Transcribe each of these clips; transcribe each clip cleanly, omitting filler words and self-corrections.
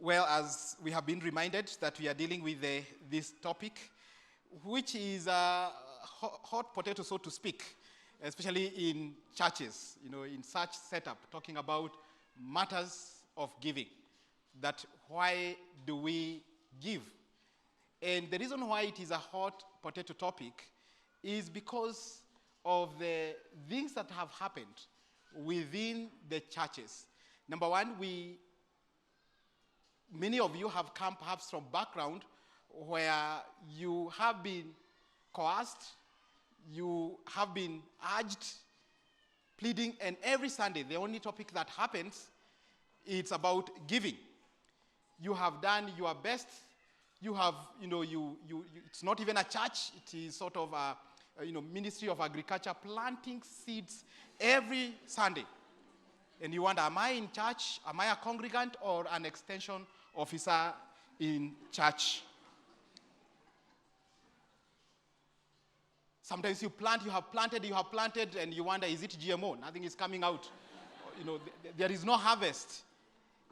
Well, as we have been reminded that we are dealing with this topic, which is a hot potato, so to speak, especially in churches, in such setup, talking about matters of giving, that why do we give? And the reason why it is a hot potato topic is because of the things that have happened within the churches. Number one, many of you have come perhaps from background where you have been coerced, you have been urged, pleading, and every Sunday the only topic that happens is about giving. You have done your best. You have, it's not even a church. It is sort of a, Ministry of Agriculture, planting seeds every Sunday. And you wonder, am I in church? Am I a congregant or an extension officer in church? Sometimes you have planted, and you wonder, is it GMO? Nothing is coming out. There is no harvest.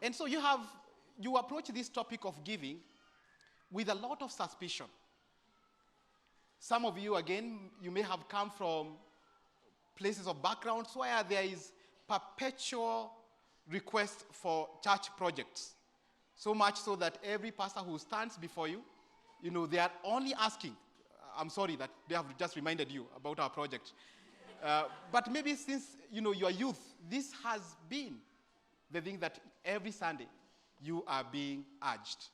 And so you approach this topic of giving with a lot of suspicion. Some of you, again, you may have come from places of backgrounds where there is perpetual request for church projects. So much so that every pastor who stands before you, they are only asking. I'm sorry that they have just reminded you about our project. But maybe since, your youth, this has been the thing that every Sunday you are being urged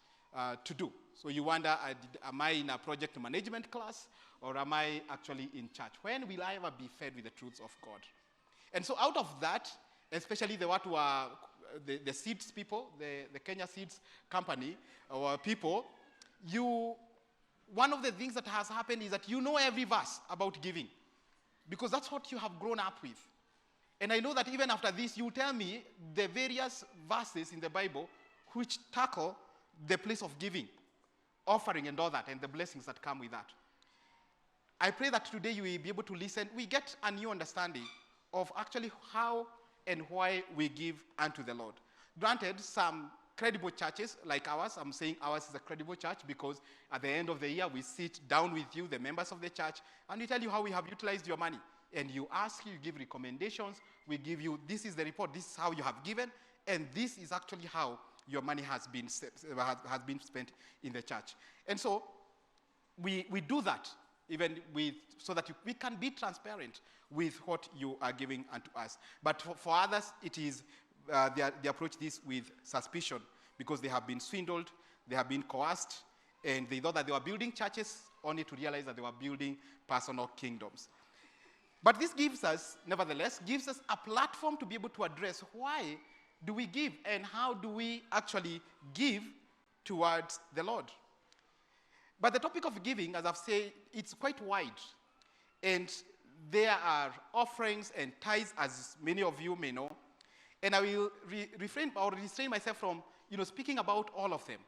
to do. So you wonder, am I in a project management class or am I actually in church? When will I ever be fed with the truths of God? And so out of that, especially the seeds people, the Kenya Seeds Company, or people, one of the things that has happened is that you know every verse about giving because that's what you have grown up with. And I know that even after this, you tell me the various verses in the Bible which tackle the place of giving, offering and all that, and the blessings that come with that. I pray that today you will be able to listen. We get a new understanding of actually how and why we give unto the Lord. Granted, some credible churches like ours, I'm saying ours is a credible church because at the end of the year, we sit down with you, the members of the church, and we tell you how we have utilized your money. And you ask, you give recommendations, we give you, this is the report, this is how you have given, and this is actually how your money has been spent in the church. And so we do that even so that we can be transparent with what you are giving unto us. But for others, it is they approach this with suspicion because they have been swindled, they have been coerced, and they thought that they were building churches only to realize that they were building personal kingdoms. But this nevertheless, gives us a platform to be able to address why do we give and how do we actually give towards the Lord. But the topic of giving, as I've said, it's quite wide. And there are offerings and tithes, as many of you may know. And I will restrain myself from speaking about all of them.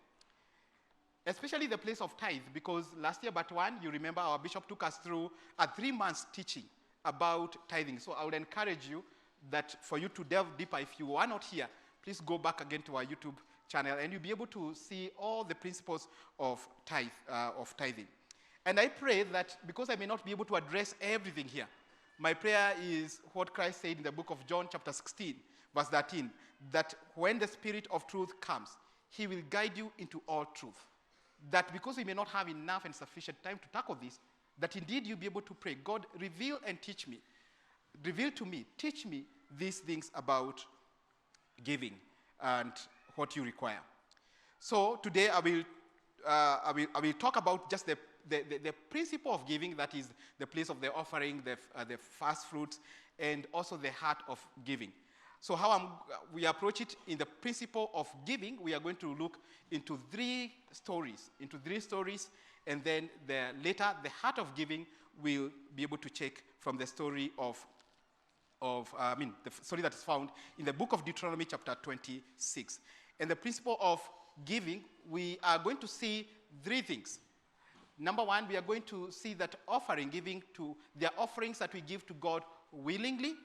Especially the place of tithe, because last year, but one, you remember our bishop took us through a 3-month teaching about tithing. So I would encourage you that for you to delve deeper, if you are not here, please go back again to our YouTube channel and you'll be able to see all the principles of tithing. And I pray that because I may not be able to address everything here, my prayer is what Christ said in the book of John chapter 16, verse 13, that when the Spirit of truth comes, he will guide you into all truth. That because we may not have enough and sufficient time to tackle this, that indeed you'll be able to pray, God, reveal and teach me. Reveal to me, teach me these things about giving and what you require. So today I will talk about just the principle of giving, that is the place of the offering, the first fruits, and also the heart of giving. So how we approach it in the principle of giving, we are going to look into three stories, and then later the heart of giving will be able to check from the story the story that is found in the book of Deuteronomy chapter 26. And the principle of giving, we are going to see three things. Number one, we are going to see that there are offerings that we give to God willingly.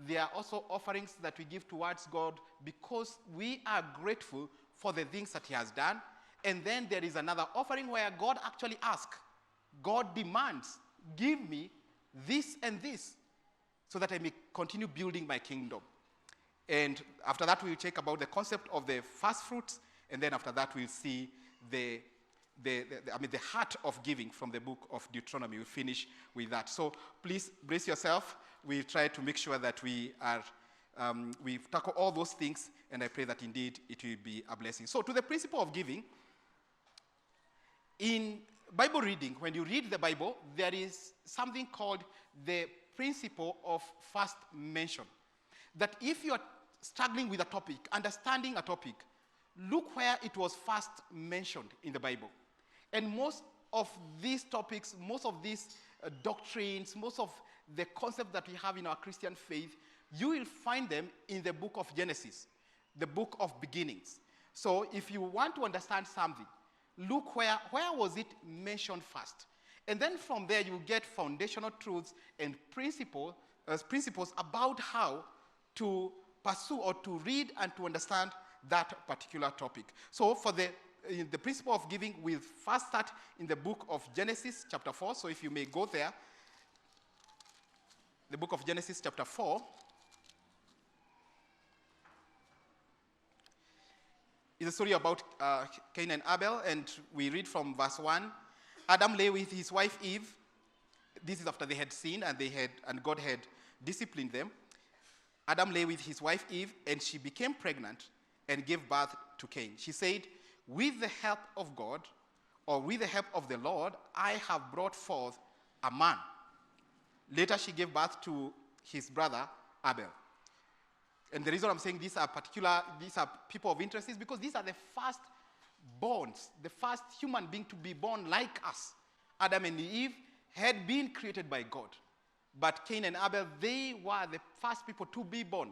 There are also offerings that we give towards God because we are grateful for the things that he has done. And then there is another offering where God actually asks, God demands, give me this and this so that I may continue building my kingdom. And after that, we'll check about the concept of the first fruits. And then after that, we'll see the heart of giving from the book of Deuteronomy. We'll finish with that. So please brace yourself. We'll try to make sure that we tackle all those things, and I pray that indeed it will be a blessing. So to the principle of giving, in Bible reading, when you read the Bible, there is something called the principle of first mention. That if you are struggling with a topic, understanding a topic, look where it was first mentioned in the Bible. And most of these topics, most of these doctrines, most of the concepts that we have in our Christian faith, you will find them in the book of Genesis, the book of beginnings. So if you want to understand something, look where was it mentioned first. And then from there you get foundational truths and principles about how to pursue or to read and to understand that particular topic. So for the principle of giving, we'll first start in the book of Genesis chapter 4. So if you may go there, the book of Genesis chapter 4. Is a story about Cain and Abel, and we read from verse 1. Adam lay with his wife Eve. This is after they had sinned and God had disciplined them. Adam lay with his wife Eve, and she became pregnant and gave birth to Cain. She said, with the help of God, or with the help of the Lord, I have brought forth a man. Later she gave birth to his brother Abel. And the reason I'm saying these are people of interest is because these are the first borns, the first human being to be born like us. Adam and Eve had been created by God. But Cain and Abel, they were the first people to be born.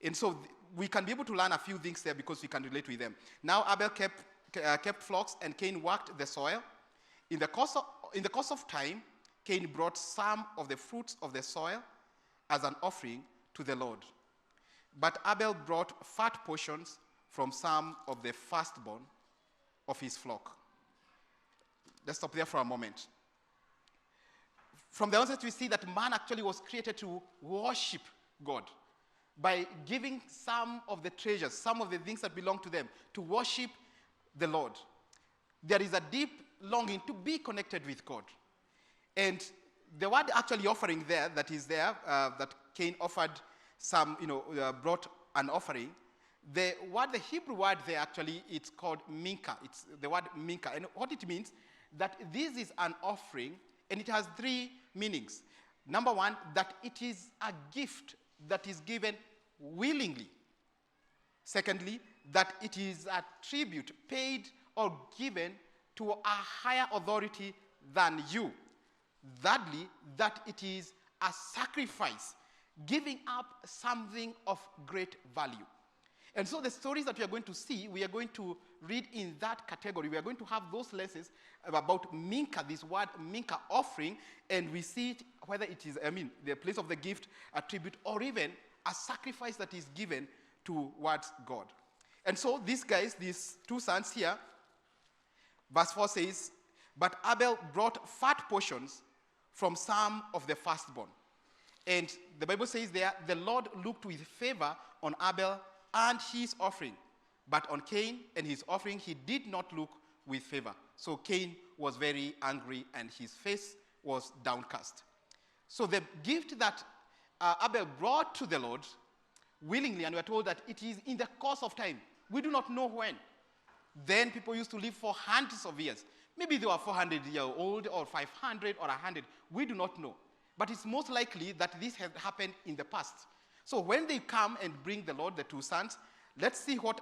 And so we can be able to learn a few things there because we can relate with them. Now Abel kept flocks and Cain worked the soil. In the course of time, Cain brought some of the fruits of the soil as an offering to the Lord. But Abel brought fat portions from some of the firstborn of his flock. Let's stop there for a moment. From the onset, we see that man actually was created to worship God by giving some of the treasures, some of the things that belong to them, to worship the Lord. There is a deep longing to be connected with God. And the word actually offering there, that is there, that Cain offered some, brought an offering. The Hebrew word there actually, it's called minka. It's the word minka. And what it means, that this is an offering, and it has three meanings. Number one, that it is a gift that is given willingly. Secondly, that it is a tribute paid or given to a higher authority than you. Thirdly, that it is a sacrifice, giving up something of great value. And so the stories that we are going to see, we are going to read in that category. We are going to have those lessons about minka, this word minka, offering, and we see it, whether it is, the place of the gift, a tribute, or even a sacrifice that is given towards God. And so these guys, these two sons here, verse 4 says, but Abel brought fat portions from some of the firstborn. And the Bible says there, the Lord looked with favor on Abel and his offering. But on Cain and his offering, he did not look with favor. So Cain was very angry and his face was downcast. So the gift that Abel brought to the Lord willingly, and we are told that it is in the course of time. We do not know when. Then people used to live for hundreds of years. Maybe they were 400 years old or 500 or 100. We do not know. But it's most likely that this has happened in the past. So when they come and bring the Lord, the two sons, let's see what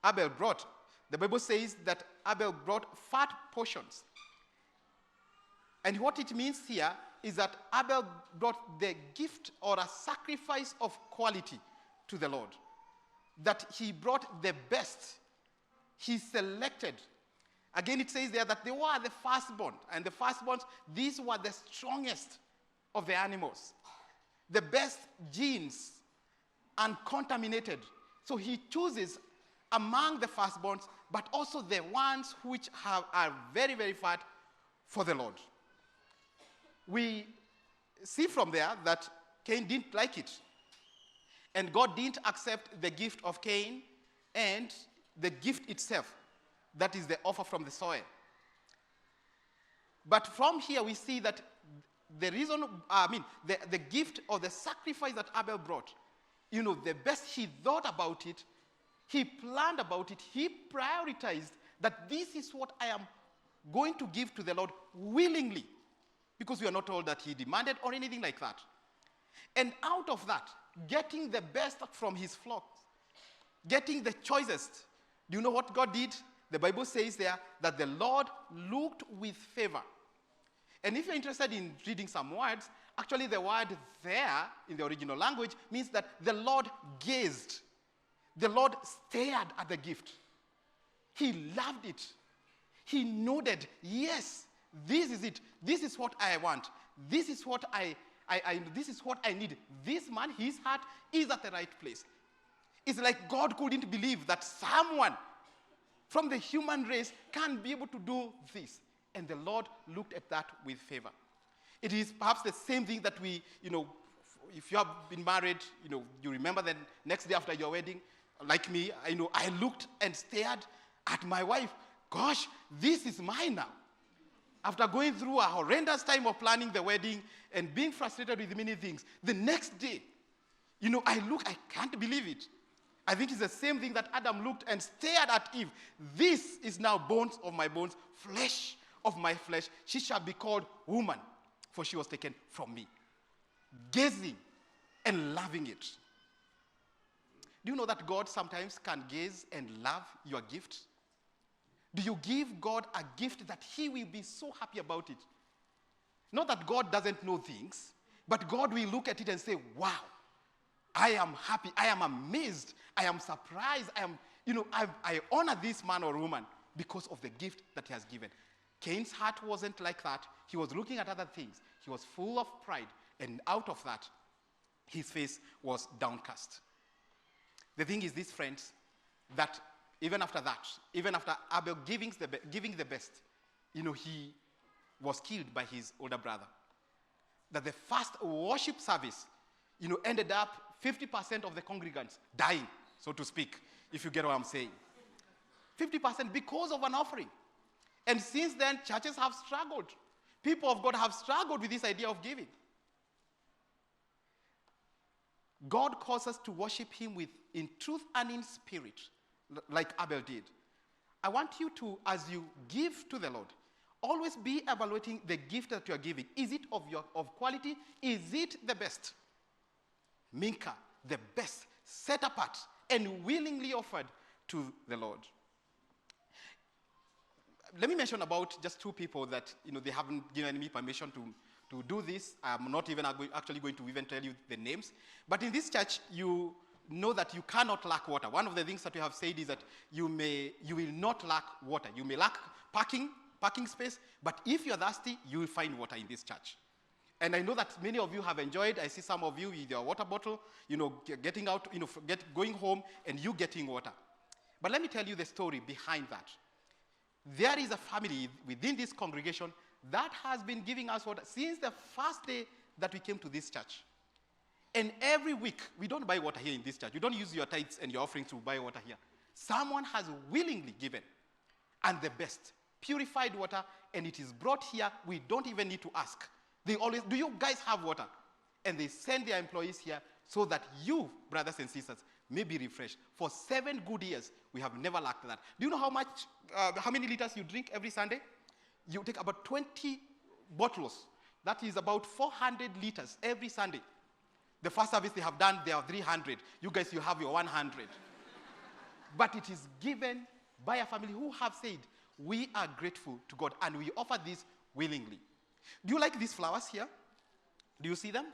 Abel brought. The Bible says that Abel brought fat portions. And what it means here is that Abel brought the gift or a sacrifice of quality to the Lord. That he brought the best. He selected. Again, it says there that they were the firstborn. And the firstborns, these were the strongest of the animals. The best genes, uncontaminated. So he chooses among the firstborns, but also the ones which are very, very fat for the Lord. We see from there that Cain didn't like it. And God didn't accept the gift of Cain and the gift itself, that is the offer from the soil. But from here we see that the reason, the gift or the sacrifice that Abel brought, the best he thought about it, he planned about it, he prioritized that this is what I am going to give to the Lord willingly, because we are not told that he demanded or anything like that. And out of that, getting the best from his flock, getting the choicest. Do you know what God did? The Bible says there that the Lord looked with favor. And if you're interested in reading some words, actually the word there in the original language means that the Lord gazed. The Lord stared at the gift. He loved it. He nodded, yes, this is it. This is what I want. This is what this is what I need. This man, his heart is at the right place. It's like God couldn't believe that someone from the human race can be able to do this. And the Lord looked at that with favor. It is perhaps the same thing that we, if you have been married, you remember the next day after your wedding, like me, I looked and stared at my wife. Gosh, this is mine now. After going through a horrendous time of planning the wedding and being frustrated with many things, the next day, I can't believe it. I think it's the same thing that Adam looked and stared at Eve. This is now bones of my bones, flesh of my flesh. She shall be called woman, for she was taken from me. Gazing and loving it. Do you know that God sometimes can gaze and love your gift? Do you give God a gift that he will be so happy about it? Not that God doesn't know things, but God will look at it and say, wow, I am happy, I am amazed, I am surprised, I honor this man or woman because of the gift that he has given. Cain's heart wasn't like that. He was looking at other things. He was full of pride, and out of that, his face was downcast. The thing is this, friends, that even after Abel giving the best, he was killed by his older brother. That the first worship service, ended up 50% of the congregants dying, so to speak, if you get what I'm saying. 50% because of an offering. And since then, churches have struggled. People of God have struggled with this idea of giving. God calls us to worship him in truth and in spirit, like Abel did. I want you to, as you give to the Lord, always be evaluating the gift that you are giving. Is it of quality? Is it the best? Minka, the best, set apart and willingly offered to the Lord. Let me mention about just two people that, they haven't given me permission to do this. I'm not even actually going to even tell you the names. But in this church, you know that you cannot lack water. One of the things that we have said is that you will not lack water. You may lack parking space, but if you're thirsty, you will find water in this church. And I know that many of you have enjoyed. I see some of you with your water bottle, getting out, going home and you getting water. But let me tell you the story behind that. There is a family within this congregation that has been giving us water since the first day that we came to this church. And every week, we don't buy water here in this church. You don't use your tithes and your offerings to buy water here. Someone has willingly given, and the best, purified water, and it is brought here. We don't even need to ask. They always, do you guys have water? And they send their employees here so that you, brothers and sisters, may be refreshed. For 7 good years, we have never lacked that. Do you know how many liters you drink every Sunday? You take about 20 bottles. That is about 400 liters every Sunday. The first service they have done, they are 300. You guys, you have your 100. But it is given by a family who have said, we are grateful to God and we offer this willingly. Do you like these flowers here? Do you see them?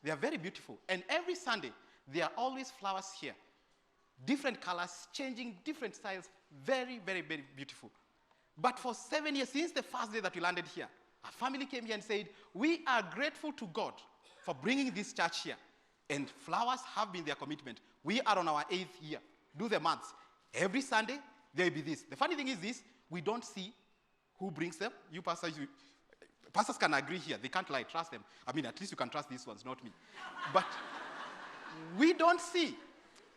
They are very beautiful. And every Sunday, there are always flowers here. Different colors, changing different styles. Very, very, very beautiful. But for 7 years, since the first day that we landed here, our family came here and said, we are grateful to God for bringing this church here. And flowers have been their commitment. We are on our 8th year. Do the maths. Every Sunday, there will be this. The funny thing is this, we don't see who brings them. You pastors, pastors can agree here. They can't lie. Trust them. I mean, at least you can trust these ones, not me. But we don't see.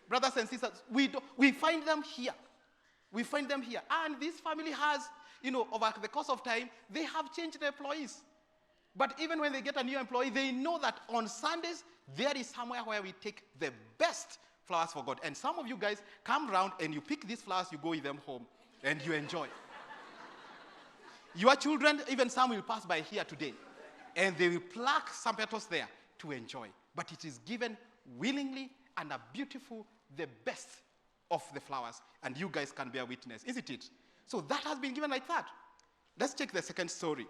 Brothers and sisters, we find them here. We find them here. And this family has, over the course of time, they have changed their employees. But even when they get a new employee, they know that on Sundays, there is somewhere where we take the best flowers for God. And some of you guys come around and you pick these flowers, you go with them home, and you enjoy. Your children, even some will pass by here today, and they will pluck some petals there to enjoy. But it is given willingly and a beautiful, the best of the flowers. And you guys can bear witness, isn't it? So that has been given like that. Let's check the second story.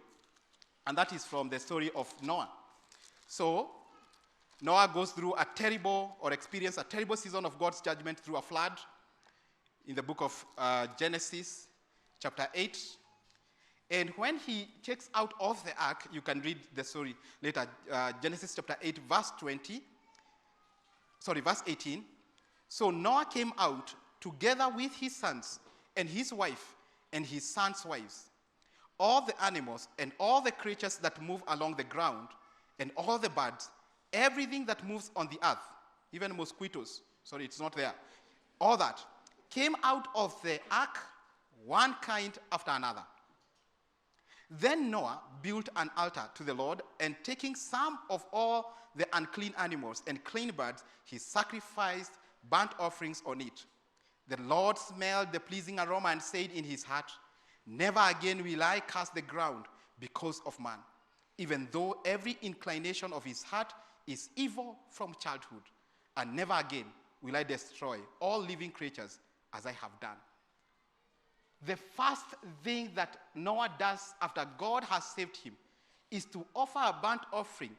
And that is from the story of Noah. So, Noah goes through experience a terrible season of God's judgment through a flood in the book of Genesis, chapter 8. And when he checks out of the ark, you can read the story later, Genesis chapter 8, verse 18. So Noah came out together with his sons and his wife and his sons' wives, all the animals and all the creatures that move along the ground, and all the birds, everything that moves on the earth, even mosquitoes, sorry, it's not there, all that came out of the ark, one kind after another. Then Noah built an altar to the Lord, and taking some of all the unclean animals and clean birds, he sacrificed burnt offerings on it. The Lord smelled the pleasing aroma and said in his heart, "Never again will I curse the ground because of man, even though every inclination of his heart is evil from childhood. And never again will I destroy all living creatures as I have done." The first thing that Noah does after God has saved him is to offer a burnt offering,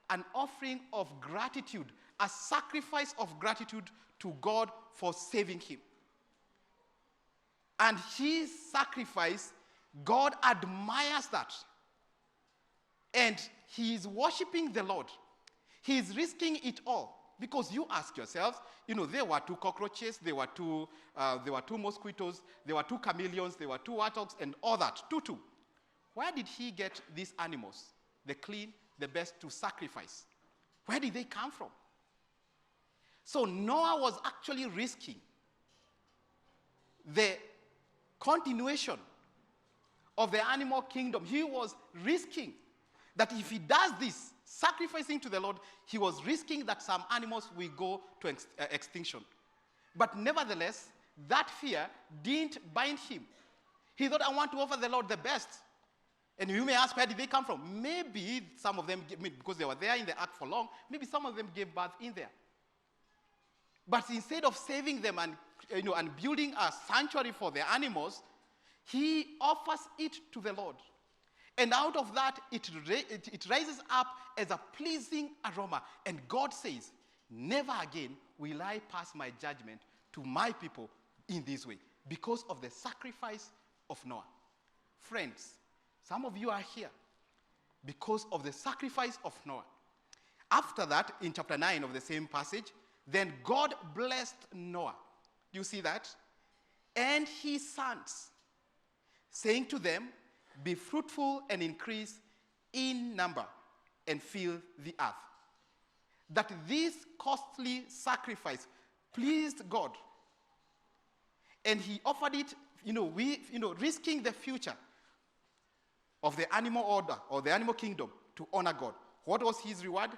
an offering of gratitude, a sacrifice of gratitude to God for saving him. And his sacrifice, God admires that. And he is worshiping the Lord. He is risking it all. Because you ask yourselves, there were 2 cockroaches, there were two mosquitoes, there were 2 chameleons, there were 2 warthogs, and all that. 2. Where did he get these animals, the clean, the best, to sacrifice? Where did they come from? So Noah was actually risking the continuation of the animal kingdom. He was risking that if he does this, sacrificing to the Lord, he was risking that some animals will go to extinction. But nevertheless, that fear didn't bind him. He thought, I want to offer the Lord the best. And you may ask, where did they come from? Maybe some of them, because they were there in the ark for long, maybe some of them gave birth in there. But instead of saving them and building a sanctuary for the animals, he offers it to the Lord. And out of that, it rises up as a pleasing aroma. And God says, never again will I pass my judgment to my people in this way, because of the sacrifice of Noah. Friends, some of you are here because of the sacrifice of Noah. After that, in chapter 9 of the same passage, then God blessed Noah. Do you see that? And his sons, saying to them, "Be fruitful and increase in number and fill the earth." That this costly sacrifice pleased God. And he offered it, risking the future of the animal order or the animal kingdom to honor God. What was his reward?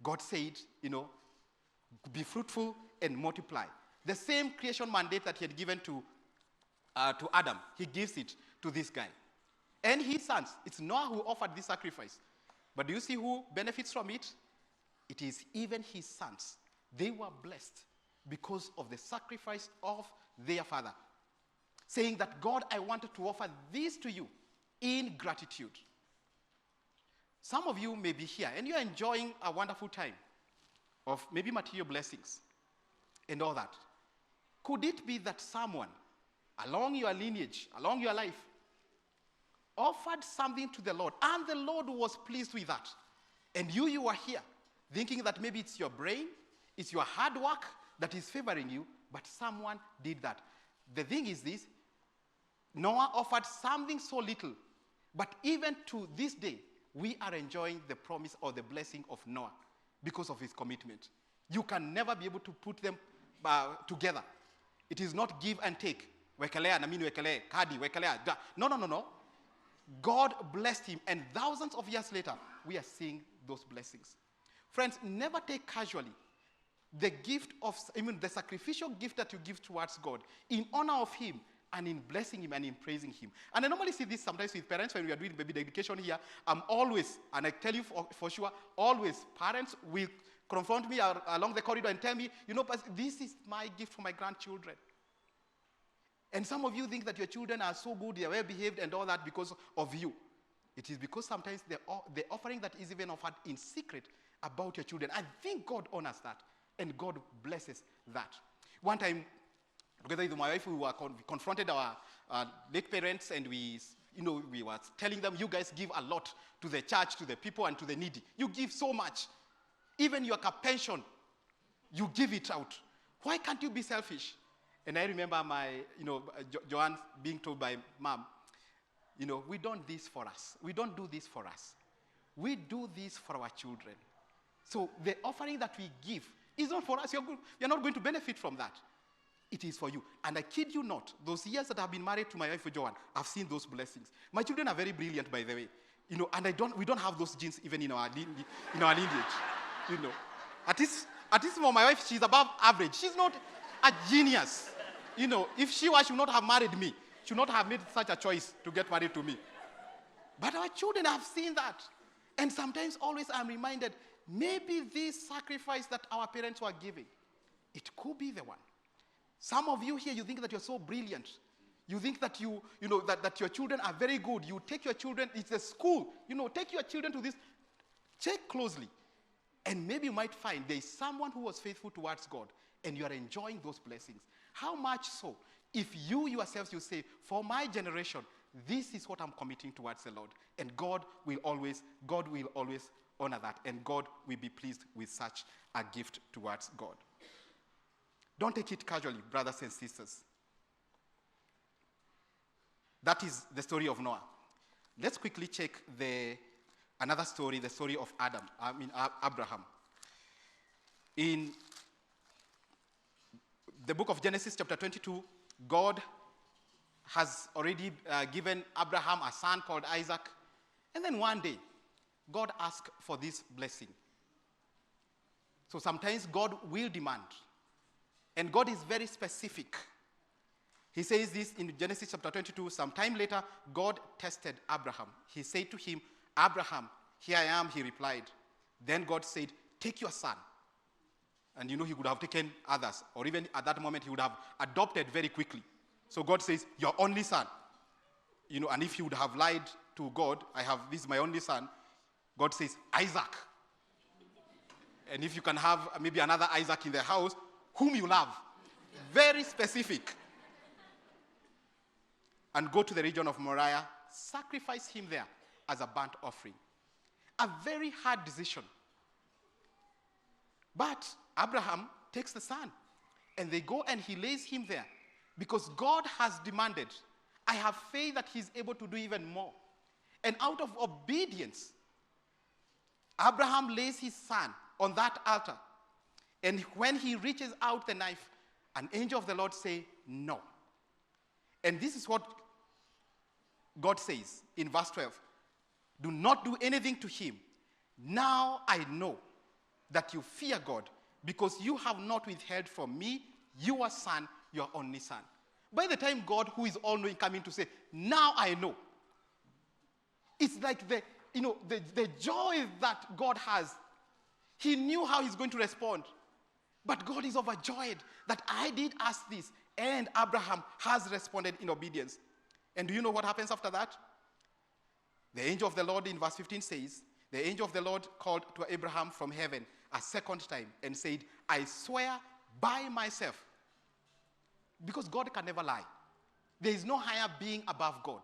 God said, be fruitful and multiply. The same creation mandate that he had given to Adam, he gives it to this guy. And his sons. It's Noah who offered this sacrifice. But do you see who benefits from it? It is even his sons. They were blessed because of the sacrifice of their father. Saying that, God, I wanted to offer this to you in gratitude. Some of you may be here and you're enjoying a wonderful time of maybe material blessings and all that. Could it be that someone along your lineage, along your life, offered something to the Lord, and the Lord was pleased with that? And you are here thinking that maybe it's your brain, it's your hard work that is favoring you, but someone did that. The thing is this, Noah offered something so little, but even to this day, we are enjoying the promise or the blessing of Noah because of his commitment. You can never be able to put them together. It is not give and take. Wekelea, na mimi wekelea, kadi, wekelea. No. God blessed him, and thousands of years later, we are seeing those blessings. Friends, never take casually the gift of, the sacrificial gift that you give towards God in honor of him and in blessing him and in praising him. And I normally see this sometimes with parents when we are doing baby dedication here. I'm always, and I tell you for sure, always, parents will confront me along the corridor and tell me, this is my gift for my grandchildren. And some of you think that your children are so good, they are well behaved and all that because of you. It is because sometimes the offering that is even offered in secret about your children. I think God honors that and God blesses that. One time, together with my wife, we confronted our late parents, and we were telling them, you guys give a lot to the church, to the people, and to the needy. You give so much. Even your pension, you give it out. Why can't you be selfish? And I remember Joanne being told by Mom, we don't do this for us. We don't do this for us. We do this for our children. So the offering that we give is not for us. You're not going to benefit from that. It is for you. And I kid you not, those years that I've been married to my wife, Joanne, I've seen those blessings. My children are very brilliant, by the way. And we don't have those genes even in our lineage. At least for my wife, she's above average. She's not a genius. If she was, she would not have married me. She would not have made such a choice to get married to me. But our children have seen that. And sometimes always I'm reminded, maybe this sacrifice that our parents were giving, it could be the one. Some of you here, you think that you're so brilliant. You think that that your children are very good. You take your children, it's a school. Take your children to this. Check closely. And maybe you might find there is someone who was faithful towards God, and you are enjoying those blessings. How much so if you yourselves, you say, for my generation, this is what I'm committing towards the Lord. And God will always honor that. And God will be pleased with such a gift towards God. Don't take it casually, brothers and sisters. That is the story of Noah. Let's quickly check another story, the story of Abraham. In the book of Genesis chapter 22, God has already given Abraham a son called Isaac. And then one day, God asked for this blessing. So sometimes God will demand. And God is very specific. He says this in Genesis chapter 22. Sometime later, God tested Abraham. He said to him, Abraham, here I am, he replied. Then God said, take your son. And he would have taken others. Or even at that moment, he would have adopted very quickly. So God says, your only son. And if he would have lied to God, this is my only son. God says, Isaac. And if you can have maybe another Isaac in the house, whom you love. Very specific. And go to the region of Moriah, sacrifice him there as a burnt offering. A very hard decision. But Abraham takes the son, and they go and he lays him there because God has demanded. I have faith that he's able to do even more. And out of obedience, Abraham lays his son on that altar. And when he reaches out the knife, an angel of the Lord says, no. And this is what God says in verse 12. Do not do anything to him. Now I know that you fear God, because you have not withheld from me your son, your only son. By the time God, who is all-knowing, coming to say, now I know. It's like the joy that God has. He knew how he's going to respond. But God is overjoyed that I did ask this, and Abraham has responded in obedience. And do you know what happens after that? The angel of the Lord in verse 15 says, the angel of the Lord called to Abraham from heaven a second time and said, I swear by myself. Because God can never lie. There is no higher being above God.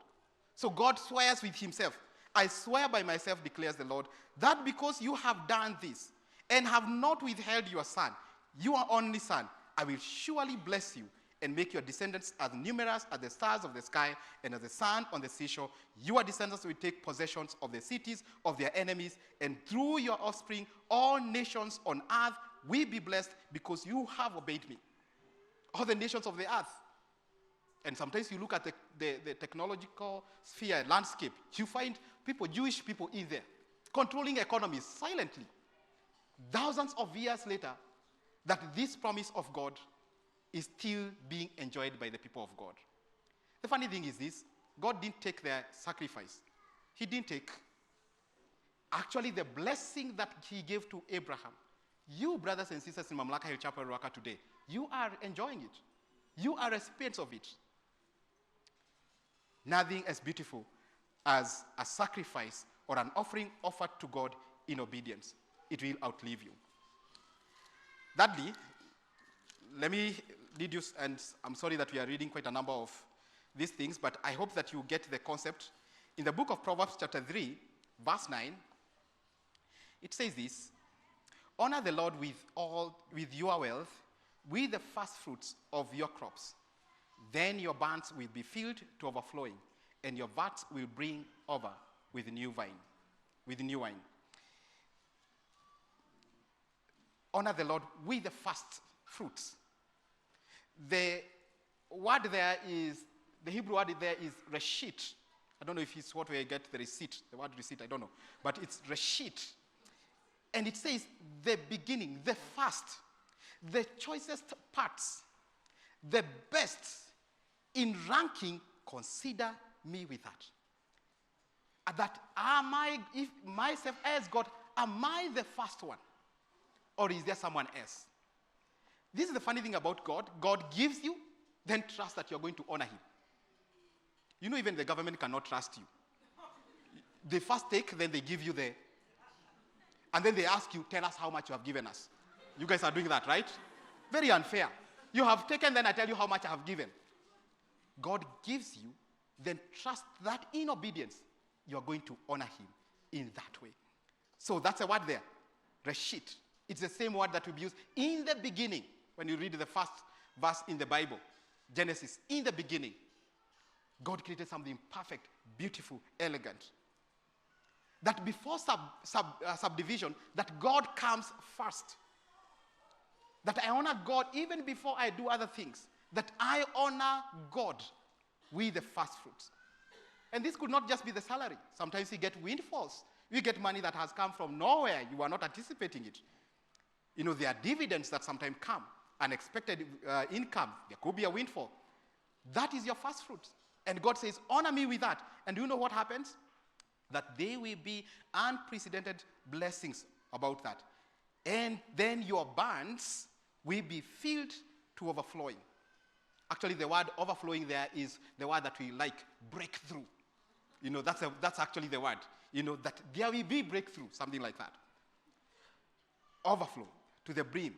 So God swears with himself. I swear by myself, declares the Lord, that because you have done this and have not withheld your son, your only son, I will surely bless you, and make your descendants as numerous as the stars of the sky and as the sand on the seashore. Your descendants will take possessions of the cities of their enemies, and through your offspring, all nations on earth will be blessed because you have obeyed me. All the nations of the earth. And sometimes you look at the technological sphere, landscape, you find people, Jewish people in there, controlling economies silently. Thousands of years later, that this promise of God is still being enjoyed by the people of God. The funny thing is this, God didn't take their sacrifice. He didn't take. Actually, the blessing that he gave to Abraham, you brothers and sisters in Mamlaka Hill Chapel Ruaka today, you are enjoying it. You are recipients of it. Nothing as beautiful as a sacrifice or an offering offered to God in obedience. It will outlive you. Thirdly, let me lead you, and I'm sorry that we are reading quite a number of these things, but I hope that you get the concept. In the book of Proverbs chapter 3, verse 9, it says this, honor the Lord with your wealth, with the first fruits of your crops. Then your barns will be filled to overflowing, and your vats will bring over with new wine. Honor the Lord with the first fruits. The word there is, the Hebrew word there is reshit. I don't know if it's what we get the receipt, the word receipt, I don't know. But it's reshit. And it says the beginning, the first, the choicest parts, the best in ranking, consider me with that. That am I, if myself as God, am I the first one? Or is there someone else? This is the funny thing about God. God gives you, then trust that you're going to honor him. You know, even the government cannot trust you. They first take, then they give you and then they ask you, tell us how much you have given us. You guys are doing that, right? Very unfair. You have taken, then I tell you how much I have given. God gives you, then trust that in obedience, you are going to honor him in that way. So that's a word there, reshit. It's the same word that we use in the beginning. When you read the first verse in the Bible, Genesis, in the beginning, God created something perfect, beautiful, elegant. That before subdivision, that God comes first. That I honor God even before I do other things. That I honor God with the first fruits. And this could not just be the salary. Sometimes you get windfalls. You get money that has come from nowhere. You are not anticipating it. You know, there are dividends that sometimes come. Unexpected income. There could be a windfall. That is your first fruits. And God says, honor me with that. And do you know what happens? That there will be unprecedented blessings about that. And then your barns will be filled to overflowing. Actually, the word overflowing there is the word that we like, breakthrough. You know, that's actually the word. You know, that there will be breakthrough, something like that. Overflow to the brim,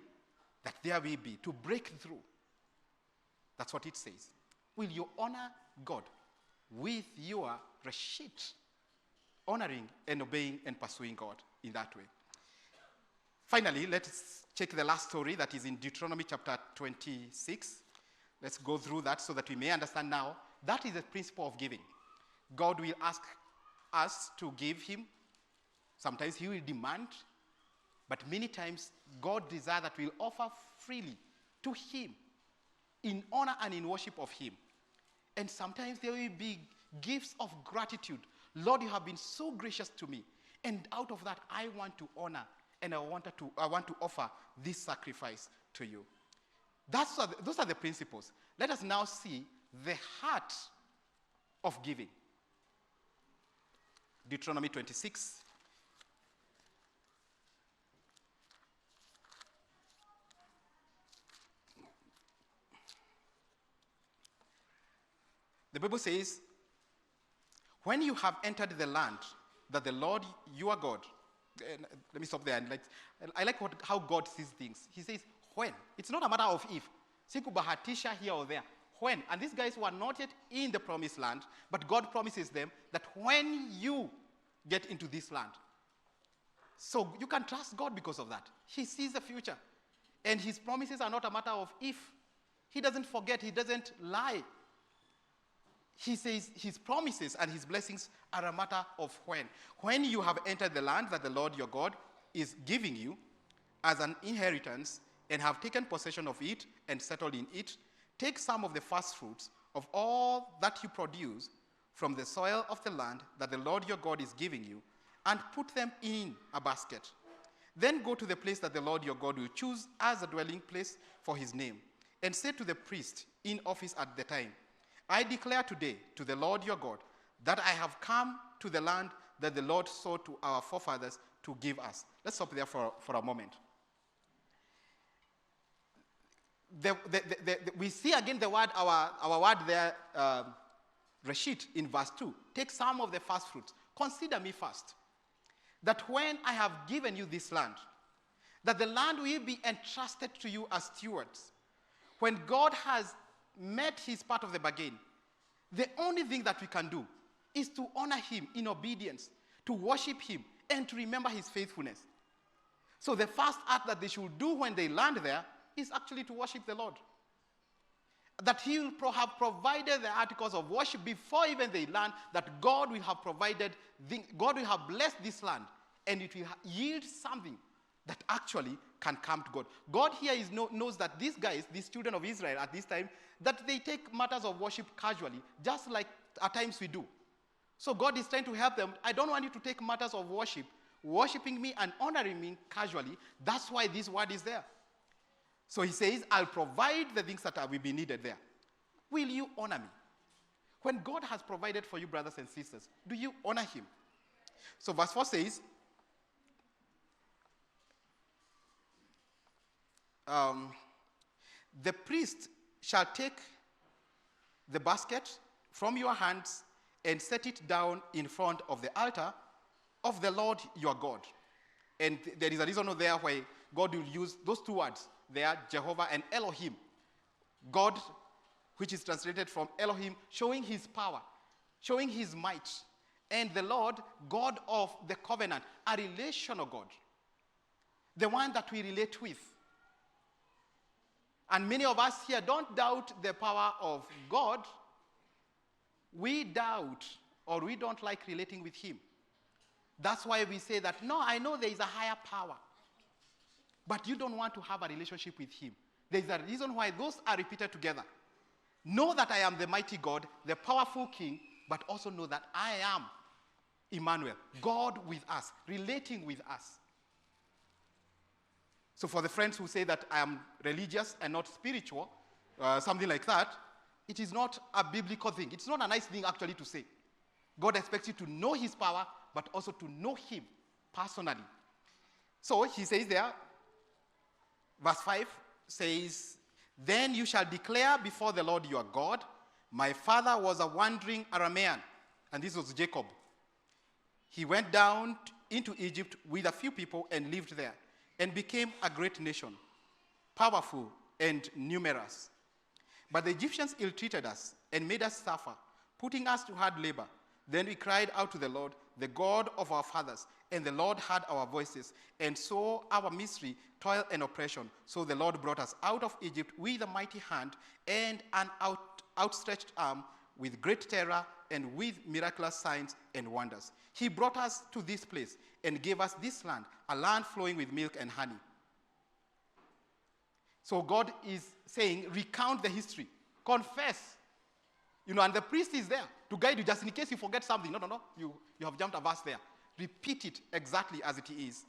that there will be, to break through. That's what it says. Will you honor God with your reshit? Honoring and obeying and pursuing God in that way. Finally, let's check the last story that is in Deuteronomy chapter 26. Let's go through that so that we may understand now. That is the principle of giving. God will ask us to give him. Sometimes he will demand. But many times, God desires that we'll offer freely to him in honor and in worship of him. And sometimes there will be gifts of gratitude. Lord, you have been so gracious to me. And out of that, I want to honor and I want to offer this sacrifice to you. Those are the principles. Let us now see the heart of giving. Deuteronomy 26. The Bible says, when you have entered the land that the Lord your God, let me stop there. I like how God sees things. He says, when. It's not a matter of if. Sikubahatisha here or there. When. And these guys were not yet in the promised land, but God promises them that when you get into this land. So you can trust God because of that. He sees the future. And his promises are not a matter of if. He doesn't forget. He doesn't lie. He says his promises and his blessings are a matter of when. When you have entered the land that the Lord your God is giving you as an inheritance and have taken possession of it and settled in it, take some of the first fruits of all that you produce from the soil of the land that the Lord your God is giving you and put them in a basket. Then go to the place that the Lord your God will choose as a dwelling place for his name, and say to the priest in office at the time, I declare today to the Lord your God that I have come to the land that the Lord swore to our forefathers to give us. Let's stop there for a moment. We see again the word, our word there, Reshit, in verse 2. Take some of the first fruits. Consider me first. That when I have given you this land, that the land will be entrusted to you as stewards. When God has met his part of the bargain, the only thing that we can do is to honor him in obedience, to worship him, and to remember his faithfulness. So the first act that they should do when they land there is actually to worship the Lord. That he will have provided the articles of worship before even they land, that God will have provided, God will have blessed this land, and it will yield something that actually can come to God. God here knows that these guys, these children of Israel at this time, that they take matters of worship casually, just like at times we do. So God is trying to help them. I don't want you to take matters of worship, worshiping me and honoring me casually. That's why this word is there. So he says, I'll provide the things that will be needed there. Will you honor me? When God has provided for you, brothers and sisters, do you honor him? So verse 4 says, the priest shall take the basket from your hands and set it down in front of the altar of the Lord your God. And there is a reason there why God will use those two words there, Jehovah and Elohim. God, which is translated from Elohim, showing his power, showing his might. And the Lord, God of the covenant, a relational God, the one that we relate with. And many of us here don't doubt the power of God. We doubt, or we don't like relating with him. That's why we say that, no, I know there is a higher power. But you don't want to have a relationship with him. There is a reason why those are repeated together. Know that I am the mighty God, the powerful King, but also know that I am Emmanuel, God with us, relating with us. So for the friends who say that I am religious and not spiritual, something like that, it is not a biblical thing. It's not a nice thing actually to say. God expects you to know his power, but also to know him personally. So he says there, verse 5 says, then you shall declare before the Lord your God, my father was a wandering Aramean, and this was Jacob. He went down into Egypt with a few people and lived there, and became a great nation, powerful and numerous. But the Egyptians ill-treated us and made us suffer, putting us to hard labor. Then we cried out to the Lord, the God of our fathers, and the Lord heard our voices, and saw our misery, toil, and oppression. So the Lord brought us out of Egypt with a mighty hand and an outstretched arm, with great terror and with miraculous signs and wonders. He brought us to this place and gave us this land, a land flowing with milk and honey. So God is saying, recount the history, confess. And the priest is there to guide you just in case you forget something. No. You have jumped a verse there. Repeat it exactly as it is.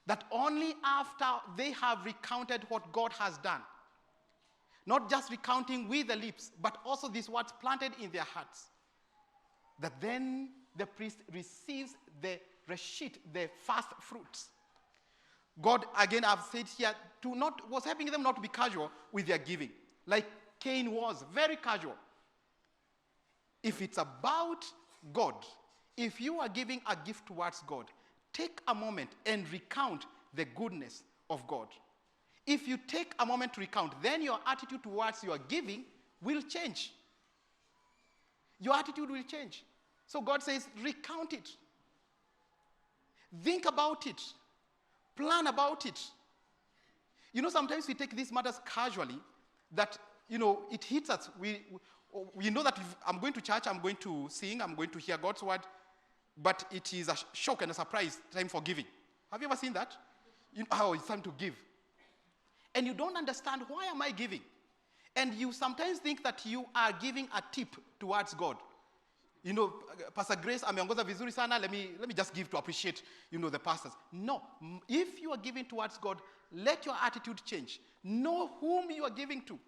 That only after they have recounted what God has done, not just recounting with the lips, but also these words planted in their hearts, that then the priest receives the reshit, the first fruits. God, again, I've said here, was helping them not to be casual with their giving, like Cain was, very casual. If it's about God, if you are giving a gift towards God, take a moment and recount the goodness of God. If you take a moment to recount, then your attitude towards your giving will change. Your attitude will change. So God says, recount it. Think about it. Plan about it. Sometimes we take these matters casually, that, it hits us. We know that if I'm going to church, I'm going to sing, I'm going to hear God's word, but it is a shock and a surprise time for giving. Have you ever seen that? It's time to give. And you don't understand, why am I giving? And you sometimes think that you are giving a tip towards God. Pastor Grace ameongoza vizuri sana, let me just give to appreciate, the pastors. No, if you are giving towards God, let your attitude change. Know whom you are giving to.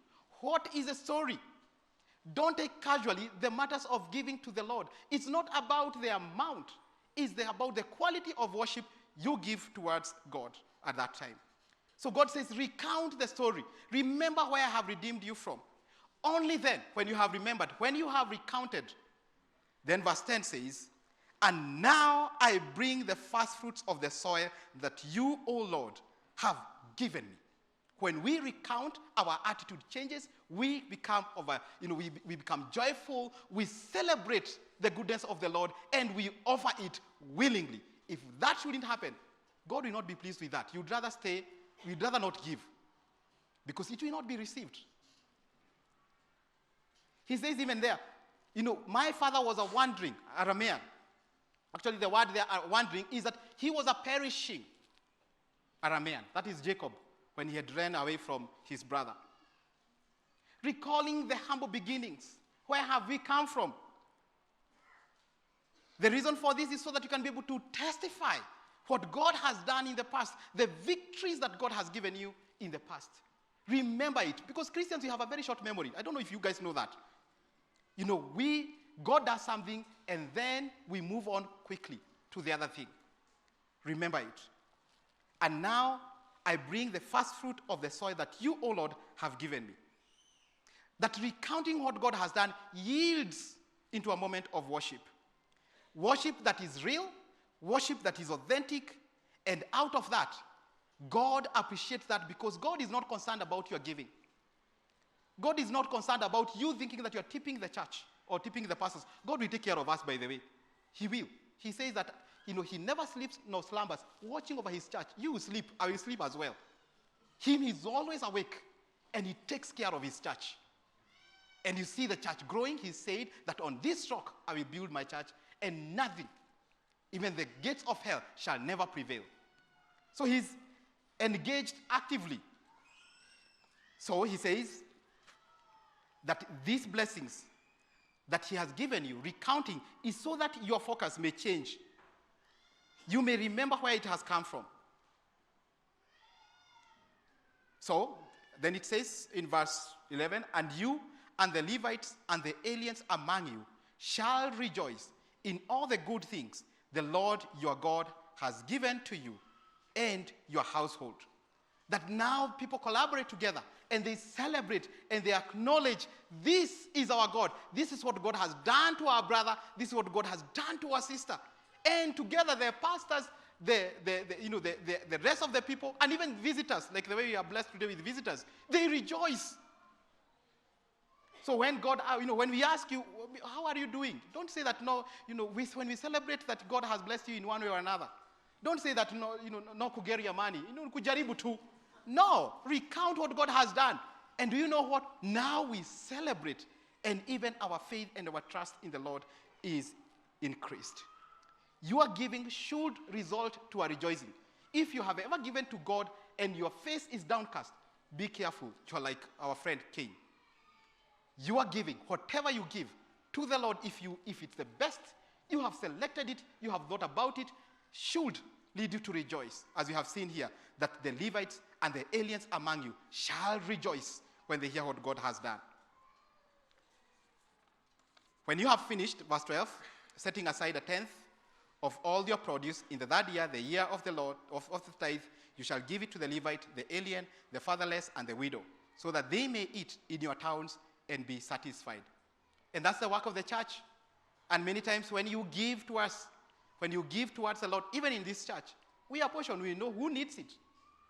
What is the story? Don't take casually the matters of giving to the Lord. It's not about the amount. It's about the quality of worship you give towards God at that time. So God says, recount the story. Remember where I have redeemed you from. Only then, when you have remembered, when you have recounted, then verse 10 says, and now I bring the first fruits of the soil that you, O Lord, have given me. When we recount, our attitude changes. We become we become joyful. We celebrate the goodness of the Lord, and we offer it willingly. If that shouldn't happen, God will not be pleased with that. You'd rather not give, because it will not be received. He says even there, my father was a wandering Aramean. Actually, the word there, wandering, is that he was a perishing Aramean. That is Jacob, when he had ran away from his brother. Recalling the humble beginnings. Where have we come from? The reason for this is so that you can be able to testify what God has done in the past, the victories that God has given you in the past. Remember it, because Christians, we have a very short memory. I don't know if you guys know that. God does something, and then we move on quickly to the other thing. Remember it. And now I bring the first fruit of the soil that you, O Lord, have given me. That recounting what God has done yields into a moment of worship. Worship that is real, worship that is authentic, and out of that, God appreciates that, because God is not concerned about your giving. God is not concerned about you thinking that you're tipping the church or tipping the pastors. God will take care of us, by the way. He will. He says that, he never sleeps nor slumbers, watching over his church. You will sleep, I will sleep as well. Him is always awake, and he takes care of his church. And you see the church growing. He said that on this rock I will build my church, and nothing, even the gates of hell, shall never prevail. So he's engaged actively. So he says that these blessings that he has given you, recounting, is so that your focus may change. You may remember where it has come from. So then it says in verse 11, and you and the Levites and the aliens among you shall rejoice in all the good things the Lord your God has given to you and your household. That now people collaborate together and they celebrate and they acknowledge, this is our God. This is what God has done to our brother. This is what God has done to our sister. And together, the pastors, the rest of the people, and even visitors, like the way we are blessed today with visitors, they rejoice. So when God, when we ask you, how are you doing? Don't say that, no, when we celebrate that God has blessed you in one way or another. Don't say that, no kugeria money, kujaribu tu. No, recount what God has done. And do you know what? Now we celebrate, and even our faith and our trust in the Lord is increased. Your giving should result to a rejoicing. If you have ever given to God and your face is downcast, be careful. You're like our friend Cain. You are giving, whatever you give to the Lord, if it's the best, you have selected it, you have thought about it, should lead you to rejoice. As we have seen here, that the Levites and the aliens among you shall rejoice when they hear what God has done. When you have finished, verse 12, setting aside a tenth of all your produce in the third year, the year of the Lord, of the tithe, you shall give it to the Levite, the alien, the fatherless, and the widow, so that they may eat in your towns and be satisfied. And that's the work of the church. And many times when you give to us, when you give towards the Lord, even in this church, we are portion, we know who needs it.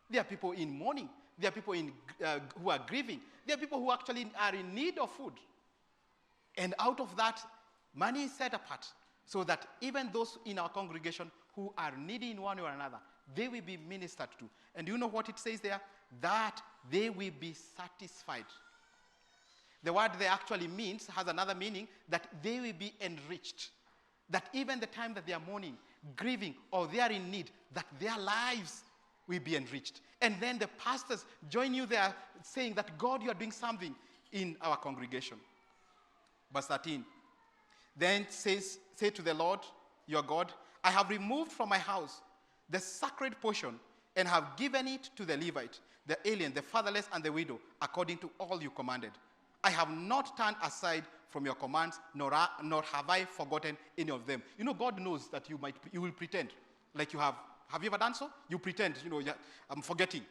There are people in mourning. There are people who are grieving. There are people who actually are in need of food. And out of that, money is set apart so that even those in our congregation who are needy in one way or another, they will be ministered to. And you know what it says there? That they will be satisfied. The word there actually means, has another meaning, that they will be enriched. That even the time that they are mourning, grieving, or they are in need, that their lives will be enriched. And then the pastors join you there saying that, God, you are doing something in our congregation. Verse 13. Then say to the Lord, your God, I have removed from my house the sacred portion and have given it to the Levite, the alien, the fatherless, and the widow, according to all you commanded. I have not turned aside from your commands, nor have I forgotten any of them. You know, God knows that you will pretend like you have. Have you ever done so? You pretend, I'm forgetting.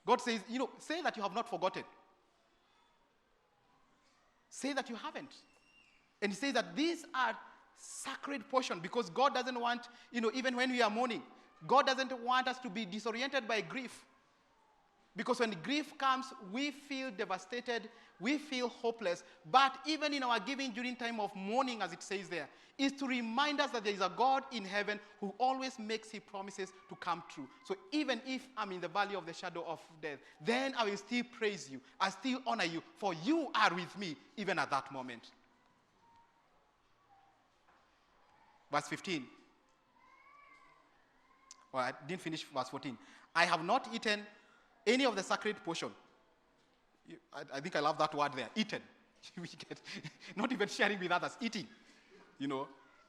God says, say that you have not forgotten. Say that you haven't. And he says that these are sacred portion, because God doesn't want, even when we are mourning, God doesn't want us to be disoriented by grief. Because when grief comes, we feel devastated, we feel hopeless. But even in our giving during time of mourning, as it says there, is to remind us that there is a God in heaven who always makes his promises to come true. So even if I'm in the valley of the shadow of death, then I will still praise you. I still honor you, for you are with me even at that moment. Verse 15. Well, I didn't finish verse 14. I have not eaten any of the sacred portion. I think I love that word there, eaten. Not even sharing with others, eating.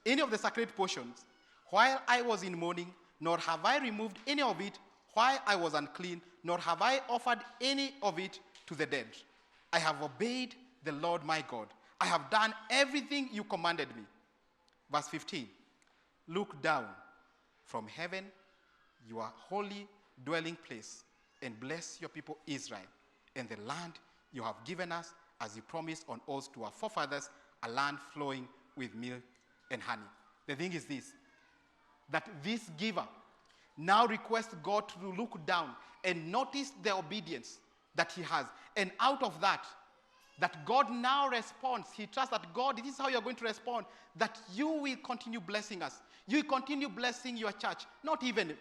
Any of the sacred portions, while I was in mourning, nor have I removed any of it while I was unclean, nor have I offered any of it to the dead. I have obeyed the Lord my God. I have done everything you commanded me. Verse 15. Look down from heaven, your holy dwelling place, and bless your people Israel and the land you have given us, as you promised on oath to our forefathers, a land flowing with milk and honey. The thing is this, that this giver now requests God to look down and notice the obedience that he has. And out of that God now responds. He trusts that, God, this is how you're going to respond, that you will continue blessing us. You will continue blessing your church, not even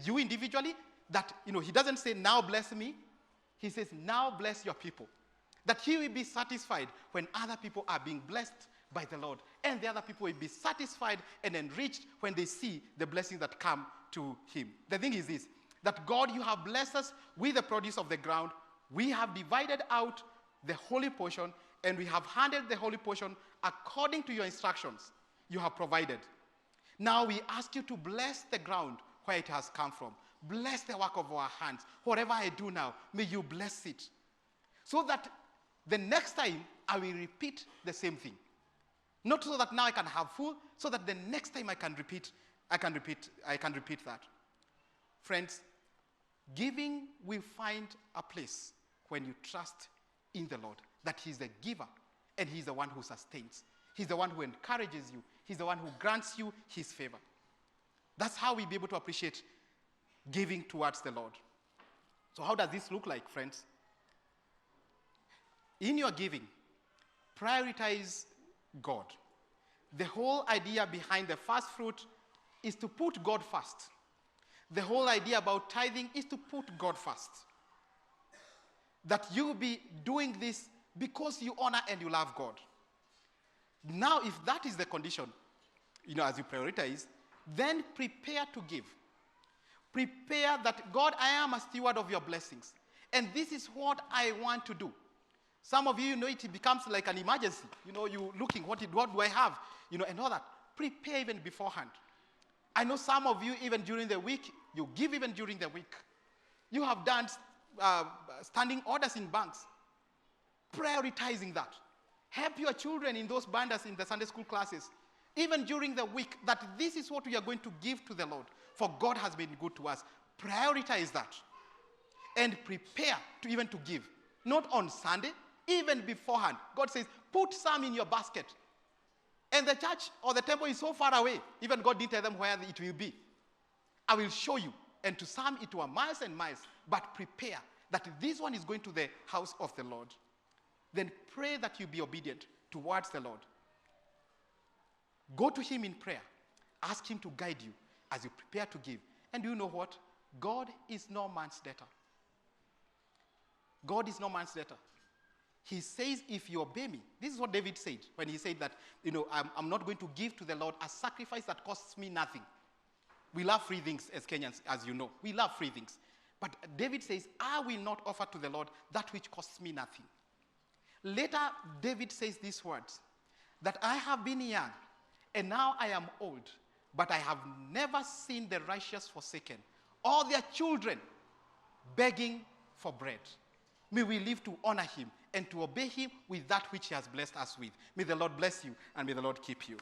you individually, that, he doesn't say, now bless me. He says, now bless your people. That he will be satisfied when other people are being blessed by the Lord. And the other people will be satisfied and enriched when they see the blessings that come to him. The thing is this, that God, you have blessed us with the produce of the ground. We have divided out the holy portion, and we have handled the holy portion according to your instructions you have provided. Now we ask you to bless the ground where it has come from. Bless the work of our hands. Whatever I do now, may you bless it. So that the next time I will repeat the same thing. Not so that now I can have full, so that the next time I can repeat that. Friends, giving will find a place when you trust in the Lord, that he's the giver and he's the one who sustains. He's the one who encourages you. He's the one who grants you his favor. That's how we'll be able to appreciate giving towards the Lord. So how does this look like, friends? In your giving, prioritize God. The whole idea behind the first fruit is to put God first. The whole idea about tithing is to put God first. That you will be doing this because you honor and you love God. Now, if that is the condition, as you prioritize, then prepare to give. Prepare that, God, I am a steward of your blessings. And this is what I want to do. Some of you, it becomes like an emergency. You looking, what do I have? And all that. Prepare even beforehand. I know some of you, even during the week, you give even during the week. You have done standing orders in banks. Prioritizing that. Help your children in those binders in the Sunday school classes. Even during the week, that this is what we are going to give to the Lord. For God has been good to us. Prioritize that. And prepare to give. Not on Sunday, even beforehand. God says, put some in your basket. And the church or the temple is so far away. Even God didn't tell them where it will be. I will show you. And to some it were miles and miles. But prepare that this one is going to the house of the Lord. Then pray that you be obedient towards the Lord. Go to him in prayer. Ask him to guide you as you prepare to give. And do you know what? God is no man's debtor. God is no man's debtor. He says, if you obey me, this is what David said when he said that, I'm not going to give to the Lord a sacrifice that costs me nothing. We love free things as Kenyans, as you know. We love free things. But David says, I will not offer to the Lord that which costs me nothing. Later, David says these words, that I have been young, and now I am old, but I have never seen the righteous forsaken, or their children begging for bread. May we live to honor him and to obey him with that which he has blessed us with. May the Lord bless you, and may the Lord keep you.